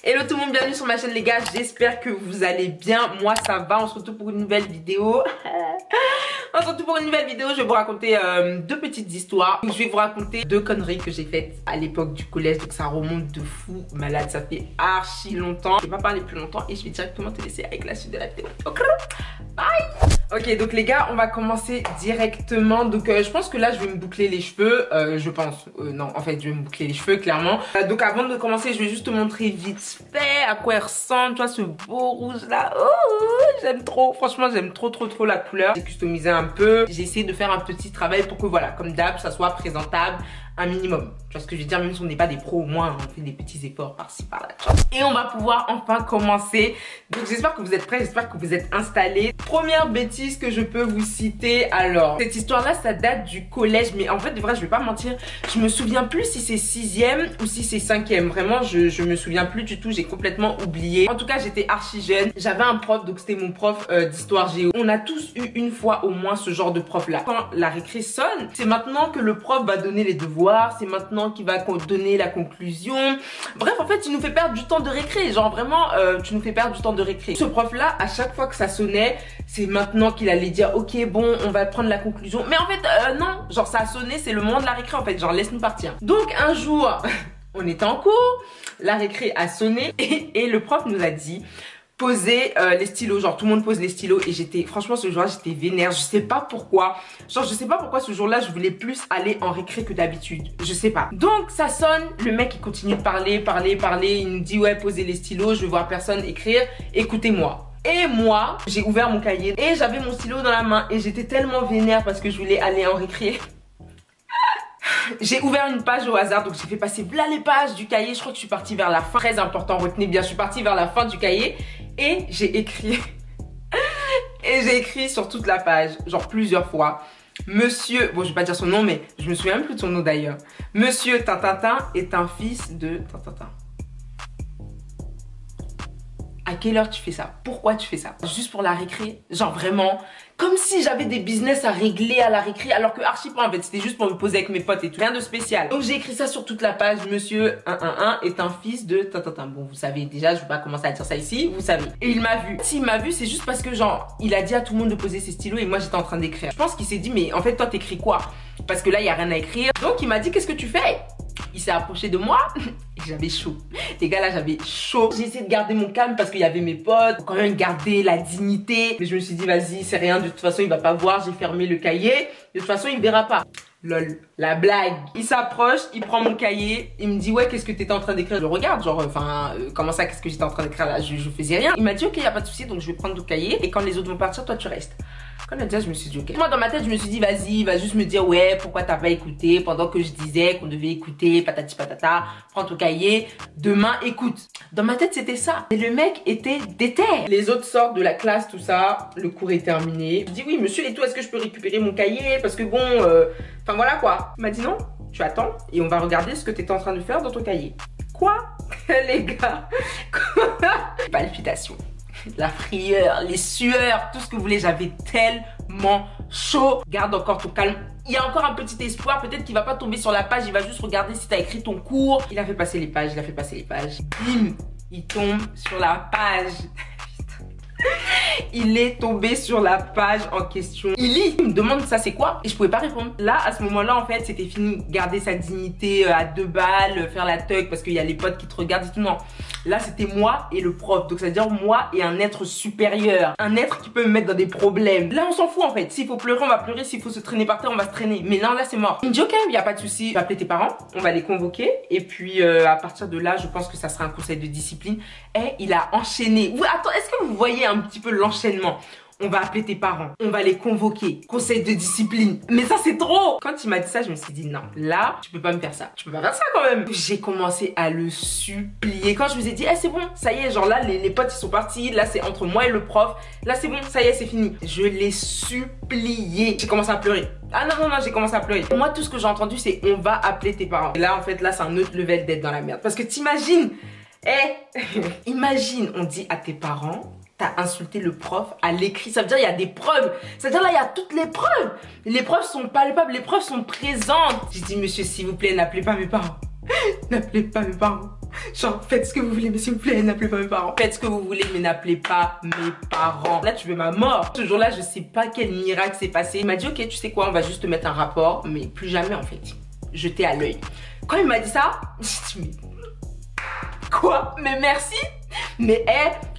Hello tout le monde, bienvenue sur ma chaîne les gars, j'espère que vous allez bien, moi ça va, on se retrouve pour une nouvelle vidéo. On se retrouve pour une nouvelle vidéo, je vais vous raconter deux petites histoires. Je vais vous raconter deux conneries que j'ai faites à l'époque du collège, donc ça remonte de fou malade, ça fait archi longtemps. Je vais pas parler plus longtemps et je vais directement te laisser avec la suite de la vidéo. Ok, bye. Ok, donc les gars, on va commencer directement. Donc je pense que là je vais me boucler les cheveux, je pense. Non, en fait je vais me boucler les cheveux clairement. Donc avant de commencer, je vais juste te montrer vite fait à quoi il ressemble. Tu vois ce beau rouge là, oh, j'aime trop. Franchement j'aime trop la couleur. J'ai customisé un peu, j'ai essayé de faire un petit travail pour que voilà, comme d'hab, ça soit présentable un minimum. Tu vois ce que je veux dire, même si on n'est pas des pros, au moins on fait des petits efforts par-ci par-là. Et on va pouvoir enfin commencer. Donc j'espère que vous êtes prêts, j'espère que vous êtes installés. Première bêtise que je peux vous citer. Alors, cette histoire-là, ça date du collège, mais en fait, de vrai, je vais pas mentir, je me souviens plus si c'est 6e ou si c'est 5e. Vraiment, je me souviens plus du tout, j'ai complètement oublié. En tout cas, j'étais archi jeune. J'avais un prof, donc c'était mon prof d'histoire géo. On a tous eu une fois au moins ce genre de prof-là. Quand la récré sonne, c'est maintenant que le prof va donner les devoirs. C'est maintenant qu'il va donner la conclusion. Bref, en fait, il nous fait perdre du temps de récré. Genre vraiment, tu nous fais perdre du temps de récré. Ce prof-là, à chaque fois que ça sonnait, c'est maintenant qu'il allait dire, ok, bon, on va prendre la conclusion. Mais en fait, non. Genre, ça a sonné, c'est le moment de la récré, en fait. Genre, laisse-nous partir. Donc, un jour, on était en cours, la récré a sonné et le prof nous a dit... poser les stylos, genre tout le monde pose les stylos et j'étais, franchement ce jour-là j'étais vénère, je sais pas pourquoi, genre je sais pas pourquoi ce jour-là je voulais plus aller en récré que d'habitude, je sais pas. Donc ça sonne, le mec il continue de parler, il nous dit ouais posez les stylos, je vais voir personne écrire, écoutez-moi. Et moi, j'ai ouvert mon cahier et j'avais mon stylo dans la main et j'étais tellement vénère parce que je voulais aller en récré. J'ai ouvert une page au hasard, donc j'ai fait passer là les pages du cahier. Je crois que je suis partie vers la fin. Très important, retenez bien, je suis partie vers la fin du cahier et j'ai écrit. Et j'ai écrit sur toute la page, genre plusieurs fois. Monsieur, bon je vais pas dire son nom, mais je me souviens même plus de son nom d'ailleurs. Monsieur Tintintin est un fils de Tintintin. À quelle heure tu fais ça? Pourquoi tu fais ça? Juste pour la récré? Genre vraiment, comme si j'avais des business à régler à la récré, alors que archi pas en fait, c'était juste pour me poser avec mes potes et tout, rien de spécial. Donc j'ai écrit ça sur toute la page, monsieur 111 est un fils de Tintintin. Bon vous savez déjà, je vais pas commencer à dire ça ici, vous savez. Et il m'a vu. S'il m'a vu, c'est juste parce que genre, il a dit à tout le monde de poser ses stylos et moi j'étais en train d'écrire. Je pense qu'il s'est dit mais en fait toi t'écris quoi? Parce que là il y a rien à écrire. Donc il m'a dit qu'est-ce que tu fais? Il s'est approché de moi et j'avais chaud. Les gars là j'avais chaud. J'ai essayé de garder mon calme parce qu'il y avait mes potes. Quand même garder la dignité. Mais je me suis dit vas-y c'est rien, de toute façon il va pas voir. J'ai fermé le cahier. De toute façon il verra pas. Lol, la blague. Il s'approche, il prend mon cahier, il me dit ouais qu'est-ce que t'étais en train d'écrire? Je le regarde genre enfin comment ça qu'est-ce que j'étais en train d'écrire là? Je faisais rien. Il m'a dit ok y a pas de souci donc je vais prendre ton cahier et quand les autres vont partir toi tu restes. Quand il a dit ça, je me suis dit ok. Moi dans ma tête je me suis dit vas-y il va juste me dire ouais pourquoi t'as pas écouté pendant que je disais qu'on devait écouter patati patata, prends ton cahier, demain écoute. Dans ma tête c'était ça. Et le mec était déter. Les autres sortent de la classe tout ça, le cours est terminé. Je dis oui monsieur et tout est-ce que je peux récupérer mon cahier parce que bon enfin voilà quoi. Il m'a dit non, tu attends et on va regarder ce que t'étais en train de faire dans ton cahier. Quoi? Les gars. Palpitations. La frayeur, les sueurs, tout ce que vous voulez, j'avais tellement chaud. Garde encore ton calme. Il y a encore un petit espoir, peut-être qu'il va pas tomber sur la page, il va juste regarder si t'as écrit ton cours. Il a fait passer les pages, il a fait passer les pages. Bim, il tombe sur la page. Il est tombé sur la page en question. Il lit, il me demande ça c'est quoi? Et je pouvais pas répondre. Là, à ce moment-là, en fait, c'était fini. Garder sa dignité à 2 balles, faire la thug parce qu'il y a les potes qui te regardent et tout. Non. Là, c'était moi et le prof. Donc, ça veut dire moi et un être supérieur. Un être qui peut me mettre dans des problèmes. Là, on s'en fout en fait. S'il faut pleurer, on va pleurer. S'il faut se traîner par terre, on va se traîner. Mais non, là, c'est mort. Il me dit ok, il y a pas de souci. Je vais appeler tes parents. On va les convoquer. Et puis, à partir de là, je pense que ça sera un conseil de discipline. Et il a enchaîné. Attends, est-ce que vous voyez un petit peu l'enchaînement? On va appeler tes parents, on va les convoquer, conseil de discipline. Mais ça c'est trop. Quand il m'a dit ça, je me suis dit non, là, tu peux pas me faire ça. Tu peux pas faire ça quand même. J'ai commencé à le supplier. Quand je vous ai dit, c'est bon, ça y est, genre là, les potes ils sont partis. Là, c'est entre moi et le prof. Là, c'est bon, ça y est, c'est fini. Je l'ai supplié. J'ai commencé à pleurer. Ah non, j'ai commencé à pleurer. Moi, tout ce que j'ai entendu, c'est on va appeler tes parents. Et là, en fait, là, c'est un autre level d'être dans la merde. Parce que t'imagines, imagine, on dit à tes parents, t'as insulté le prof à l'écrit, ça veut dire il y a des preuves, ça veut dire là il y a toutes les preuves. Les preuves sont palpables, les preuves sont présentes. J'ai dit monsieur s'il vous plaît n'appelez pas mes parents. N'appelez pas mes parents. Genre, faites ce que vous voulez, mais s'il vous plaît, n'appelez pas mes parents. Faites ce que vous voulez, mais n'appelez pas mes parents. Là, tu veux ma mort. Ce jour-là, je sais pas quel miracle s'est passé. Il m'a dit, ok, tu sais quoi, on va juste te mettre un rapport, mais plus jamais, en fait. Jeté à l'œil. Quand il m'a dit ça, j'ai dit, mais quoi? Mais merci. Mais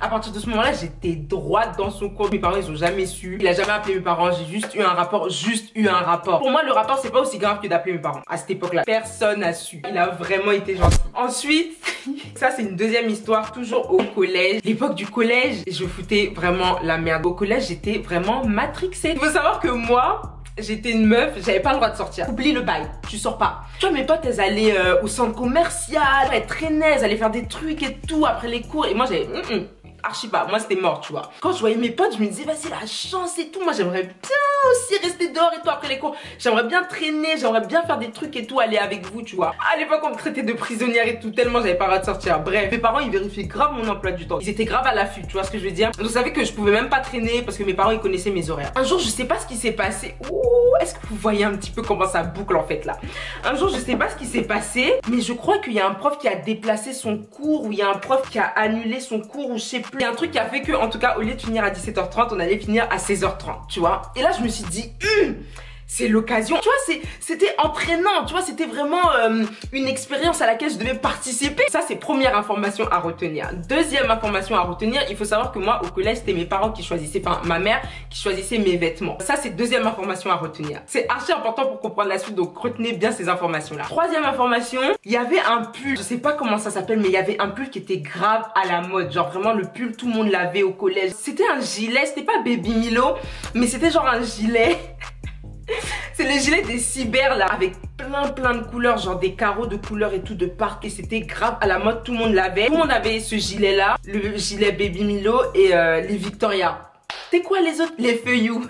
à partir de ce moment-là, j'étais droite dans son coin. Mes parents, ils ont jamais su. Il a jamais appelé mes parents. J'ai juste eu un rapport. Pour moi, le rapport, c'est pas aussi grave que d'appeler mes parents. À cette époque-là, personne n'a su. Il a vraiment été gentil. Ensuite, ça, c'est une deuxième histoire, toujours au collège. L'époque du collège, je foutais vraiment la merde. Au collège, j'étais vraiment matrixée. Il faut savoir que moi, j'étais une meuf, j'avais pas le droit de sortir. Oublie le bail, tu sors pas. Tu vois, mes potes, elles allaient au centre commercial, elles traînaient, elles allaient faire des trucs et tout après les cours. Et moi, j'avais archi pas. Moi, c'était mort, tu vois. Quand je voyais mes potes, je me disais, vas-y, la chance et tout. Moi, j'aimerais bien aussi rester dehors et tout après les cours. J'aimerais bien traîner, j'aimerais bien faire des trucs et tout, aller avec vous, tu vois. À l'époque, on me traitait de prisonnière et tout, tellement j'avais pas le droit de sortir. Bref, mes parents, ils vérifiaient grave mon emploi du temps. Ils étaient grave à l'affût, tu vois ce que je veux dire. Je savais que je pouvais même pas traîner parce que mes parents, ils connaissaient mes horaires. Un jour, je sais pas ce qui s'est passé. Ouh, est-ce que vous voyez un petit peu comment ça boucle en fait là? Un jour, je sais pas ce qui s'est passé, mais je crois qu'il y a un prof qui a déplacé son cours ou il y a un prof qui a annulé son cours ou je sais plus. Il y a un truc qui a fait que, en tout cas, au lieu de finir à 17h30, on allait finir à 16h30, tu vois. Et là, je me suis dit, c'est l'occasion. Tu vois, c'était entraînant, tu vois, c'était vraiment une expérience à laquelle je devais participer. Ça, c'est première information à retenir. Deuxième information à retenir, il faut savoir que moi, au collège, c'était mes parents qui choisissaient, enfin, ma mère qui choisissait mes vêtements. Ça, c'est deuxième information à retenir. C'est archi important pour comprendre la suite, donc retenez bien ces informations-là. Troisième information, il y avait un pull, je sais pas comment ça s'appelle, mais il y avait un pull qui était grave à la mode. Genre vraiment, le pull, tout le monde l'avait au collège. C'était un gilet, c'était pas Baby Milo, mais c'était genre un gilet. C'est le gilet des cyber là, avec plein de couleurs, genre des carreaux de couleurs et tout de partout. Et c'était grave à la mode, tout le monde l'avait. Tout le monde avait ce gilet là, le gilet Baby Milo et les Victoria. C'était quoi les autres? Les feuillous.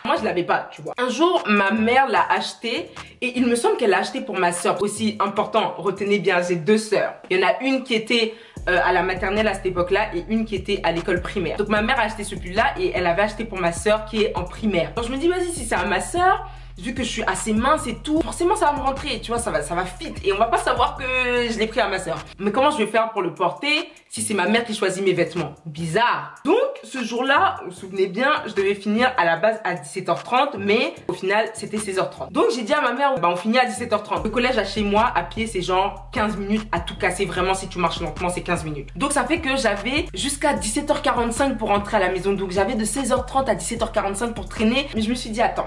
Moi je l'avais pas, tu vois. Un jour ma mère l'a acheté et il me semble qu'elle l'a acheté pour ma soeur. Aussi important, retenez bien, j'ai deux sœurs. Il y en a une qui était à la maternelle à cette époque-là et une qui était à l'école primaire. Donc ma mère a acheté ce pull-là et elle avait acheté pour ma soeur qui est en primaire. Donc je me dis vas-y, si c'est à ma soeur, vu que je suis assez mince et tout, forcément ça va me rentrer, tu vois, ça va fit et on va pas savoir que je l'ai pris à ma soeur. Mais comment je vais faire pour le porter si c'est ma mère qui choisit mes vêtements? Bizarre. Donc ce jour-là, vous vous souvenez bien, je devais finir à la base à 17h30, mais au final c'était 16h30. Donc j'ai dit à ma mère, bah on finit à 17h30. Le collège à chez moi à pied c'est genre 15 minutes à tout casser, vraiment si tu marches lentement c'est 15 minutes. Donc ça fait que j'avais jusqu'à 17h45 pour rentrer à la maison. Donc j'avais de 16h30 à 17h45 pour traîner. Mais je me suis dit attends,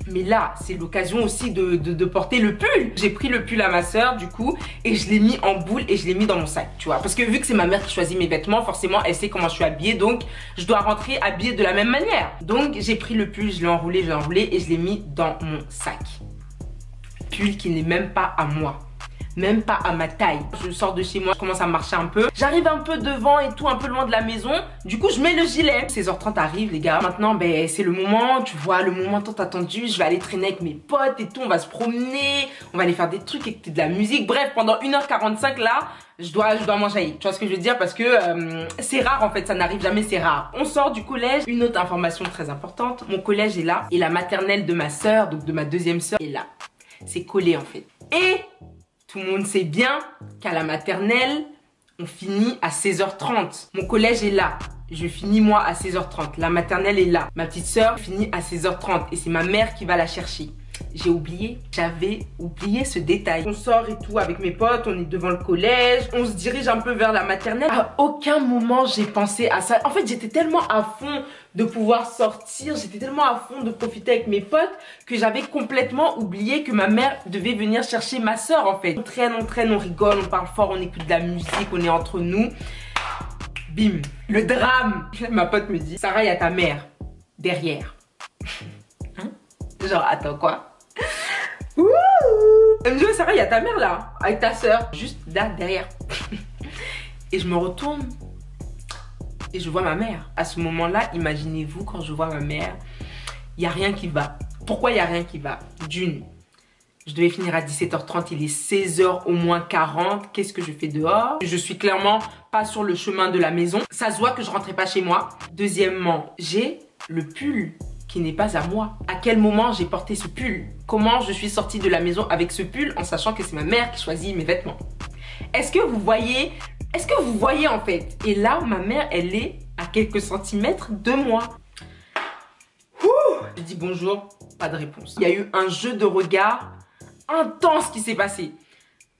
mais là, c'est l'occasion aussi de porter le pull. J'ai pris le pull à ma soeur, du coup, et je l'ai mis en boule et je l'ai mis dans mon sac, tu vois. Parce que vu que c'est ma mère qui choisit mes vêtements, forcément, elle sait comment je suis habillée, donc je dois rentrer habillée de la même manière. Donc, j'ai pris le pull, je l'ai enroulé et je l'ai mis dans mon sac. Pull qui n'est même pas à moi. Même pas à ma taille. Je sors de chez moi, je commence à marcher un peu. J'arrive un peu devant et tout, un peu loin de la maison. Du coup, je mets le gilet. 16h30 arrive, les gars. Maintenant, ben, c'est le moment, tu vois, le moment tant attendu. Je vais aller traîner avec mes potes et tout. On va se promener. On va aller faire des trucs, écouter de la musique. Bref, pendant 1h45, là, je dois m'enjailler. Tu vois ce que je veux dire? Parce que c'est rare, en fait. Ça n'arrive jamais, c'est rare. On sort du collège. Une autre information très importante. Mon collège est là. Et la maternelle de ma soeur, donc de ma deuxième soeur, est là. C'est collé, en fait. Et tout le monde sait bien qu'à la maternelle, on finit à 16h30. Mon collège est là. Je finis moi à 16h30. La maternelle est là. Ma petite soeur finit à 16h30 et c'est ma mère qui va la chercher. J'ai oublié, j'avais oublié ce détail. On sort et tout avec mes potes, on est devant le collège, on se dirige un peu vers la maternelle. À aucun moment j'ai pensé à ça. En fait, j'étais tellement à fond de pouvoir sortir, j'étais tellement à fond de profiter avec mes potes que j'avais complètement oublié que ma mère devait venir chercher ma soeur en fait. On traîne, on rigole, on parle fort, on écoute de la musique, on est entre nous. Bim, le drame. Ma pote me dit, Sarah, il y a ta mère derrière. Hein? Genre, attends quoi? Ouh. Elle me dit, Sarah, il y a ta mère là, avec ta soeur, juste là derrière. Et je me retourne et je vois ma mère. À ce moment-là, imaginez-vous, quand je vois ma mère, il n'y a rien qui va. Pourquoi il n'y a rien qui va? D'une, je devais finir à 17h30, il est 16h au moins 40. Qu'est-ce que je fais dehors? Je suis clairement pas sur le chemin de la maison. Ça se voit que je rentrais pas chez moi. Deuxièmement, j'ai le pull qui n'est pas à moi. À quel moment j'ai porté ce pull? Comment je suis sortie de la maison avec ce pull en sachant que c'est ma mère qui choisit mes vêtements? Est-ce que vous voyez en fait? Et là, ma mère, elle est à quelques centimètres de moi. Je dis bonjour, pas de réponse. Il y a eu un jeu de regard intense qui s'est passé.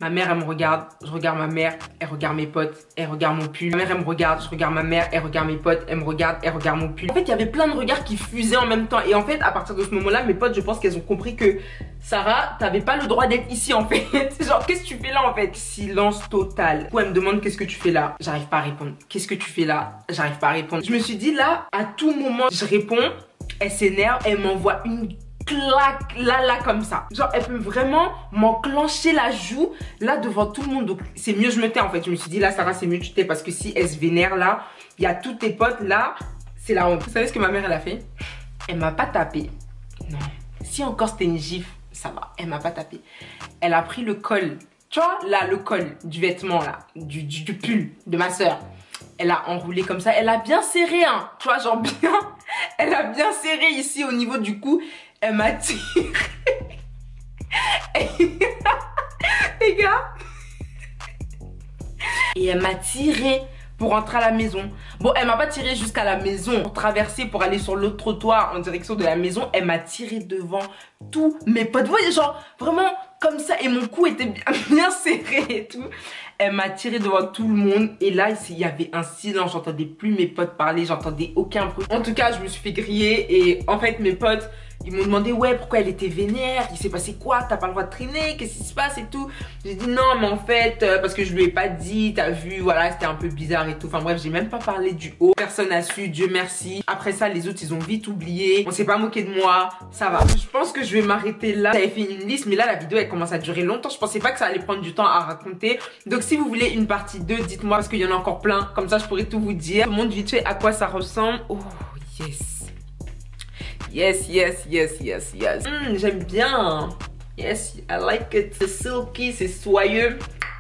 Ma mère, elle me regarde, je regarde ma mère, elle regarde mes potes, elle regarde mon pull. Ma mère, elle me regarde, je regarde ma mère, elle regarde mes potes, elle me regarde, elle regarde mon pull. En fait, il y avait plein de regards qui fusaient en même temps. Et en fait, à partir de ce moment-là, mes potes, je pense qu'elles ont compris que Sarah, t'avais pas le droit d'être ici en fait. Genre, qu'est-ce que tu fais là en fait? Silence total. Du coup, elle me demande qu'est-ce que tu fais là? J'arrive pas à répondre. Qu'est-ce que tu fais là? J'arrive pas à répondre. Je me suis dit là, à tout moment, je réponds, elle s'énerve, elle m'envoie une claque là comme ça. Genre elle peut vraiment m'enclencher la joue là devant tout le monde. Donc c'est mieux je me tais en fait. Je me suis dit là Sarah c'est mieux tu tais parce que si elle se vénère là, il y a tous tes potes là, c'est la honte. Vous savez ce que ma mère elle a fait? Elle m'a pas tapé. Non. Si encore c'était une gifle, ça va. Elle m'a pas tapé. Elle a pris le col. Tu vois là le col du vêtement là, du pull de ma soeur. Elle a enroulé comme ça. Elle a bien serré hein. Tu vois genre bien. Elle a bien serré ici au niveau du cou. Elle m'a tiré. Les gars. Et elle m'a tiré pour rentrer à la maison. Bon, elle m'a pas tiré jusqu'à la maison. Pour traverser, pour aller sur l'autre trottoir en direction de la maison. Elle m'a tiré devant tous mes potes. Vous voyez, genre, vraiment comme ça. Et mon cou était bien serré et tout. Elle m'a tiré devant tout le monde. Et là, il y avait un silence. J'entendais plus mes potes parler. J'entendais aucun bruit. En tout cas, je me suis fait griller. Et en fait, mes potes... ils m'ont demandé ouais pourquoi elle était vénère, il s'est passé quoi, t'as pas le droit de traîner, qu'est-ce qui se passe et tout. J'ai dit non mais en fait parce que je lui ai pas dit, t'as vu, voilà c'était un peu bizarre et tout. Enfin bref j'ai même pas parlé du haut, personne n'a su, Dieu merci. Après ça les autres ils ont vite oublié, on s'est pas moqué de moi, ça va. Je pense que je vais m'arrêter là. J'avais fait une liste mais là la vidéo elle commence à durer longtemps, je pensais pas que ça allait prendre du temps à raconter. Donc si vous voulez une partie 2 dites-moi parce qu'il y en a encore plein, comme ça je pourrais tout vous dire. Je vous montre vite fait à quoi ça ressemble. Oh yes. Yes. J'aime bien. Yes, I like it. C'est silky, c'est soyeux.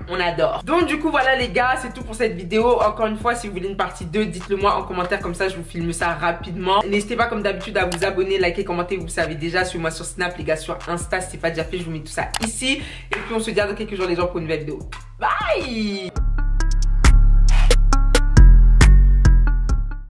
On adore. Donc du coup voilà les gars, c'est tout pour cette vidéo. Encore une fois, si vous voulez une partie 2, dites-le moi en commentaire. Comme ça, je vous filme ça rapidement. N'hésitez pas comme d'habitude à vous abonner, liker, commenter. Vous le savez déjà. Suivez-moi sur Snap, les gars, sur Insta. Si c'est pas déjà fait, je vous mets tout ça ici. Et puis on se dit à dans quelques jours les gens pour une nouvelle vidéo. Bye.